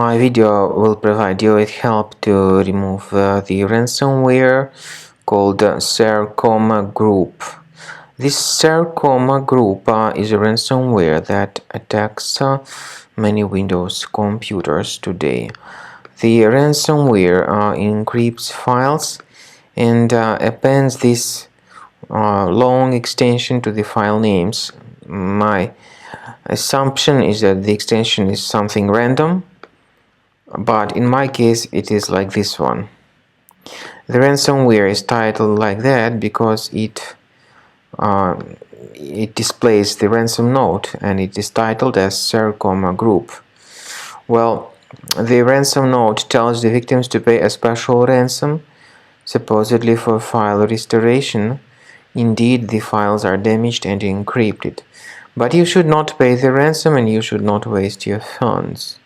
My video will provide you with help to remove the ransomware called Sarcoma Group. This Sarcoma Group is a ransomware that attacks many Windows computers today. The ransomware encrypts files and appends this long extension to the file names. My assumption is that the extension is something random, but in my case it is like this one. The ransomware is titled like that because it displays the ransom note, and it is titled as Sarcoma Group. Well, the ransom note tells the victims to pay a special ransom, supposedly for file restoration. Indeed, the files are damaged and encrypted, but you should not pay the ransom and you should not waste your funds.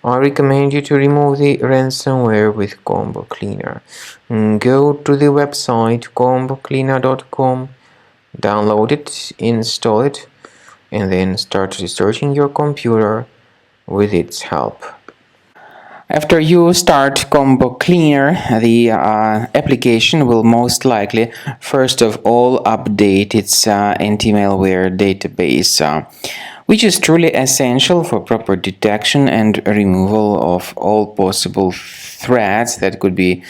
I recommend you to remove the ransomware with Combo Cleaner. Go to the website combocleaner.com, download it, install it, and then start researching your computer with its help. After you start Combo Cleaner, the application will most likely first of all update its anti-malware database, which is truly essential for proper detection and removal of all possible threats that could be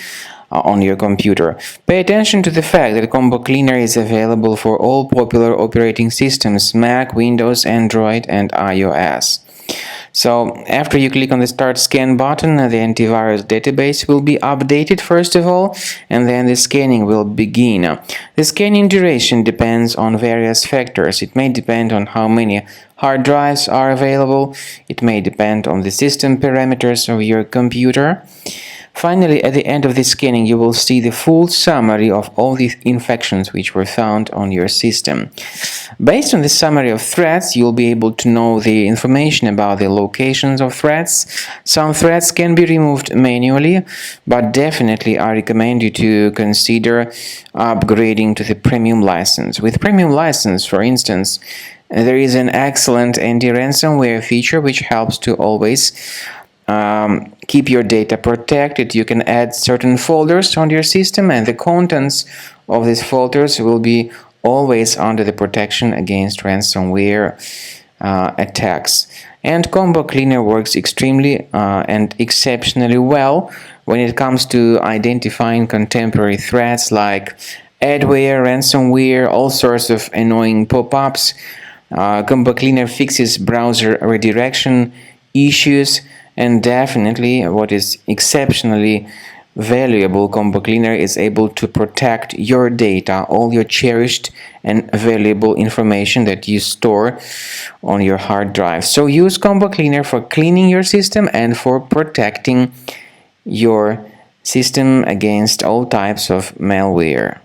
on your computer. Pay attention to the fact that Combo Cleaner is available for all popular operating systems: Mac, Windows, Android, and iOS. So after you click on the Start Scan button, the antivirus database will be updated first of all, and then the scanning will begin. The scanning duration depends on various factors. It may depend on how many hard drives are available. It may depend on the system parameters of your computer. Finally, at the end of the scanning, you will see the full summary of all the infections which were found on your system. Based on the summary of threats, you'll be able to know the information about the locations of threats. Some threats can be removed manually, but definitely I recommend you to consider upgrading to the premium license. With premium license, for instance, there is an excellent anti-ransomware feature which helps to always keep your data protected. You can add certain folders on your system, and the contents of these folders will be always under the protection against ransomware attacks. And Combo Cleaner works extremely and exceptionally well when it comes to identifying contemporary threats like adware, ransomware, all sorts of annoying pop-ups. Combo Cleaner fixes browser redirection issues. And definitely, what is exceptionally valuable, Combo Cleaner is able to protect your data, all your cherished and valuable information that you store on your hard drive. So use Combo Cleaner for cleaning your system and for protecting your system against all types of malware.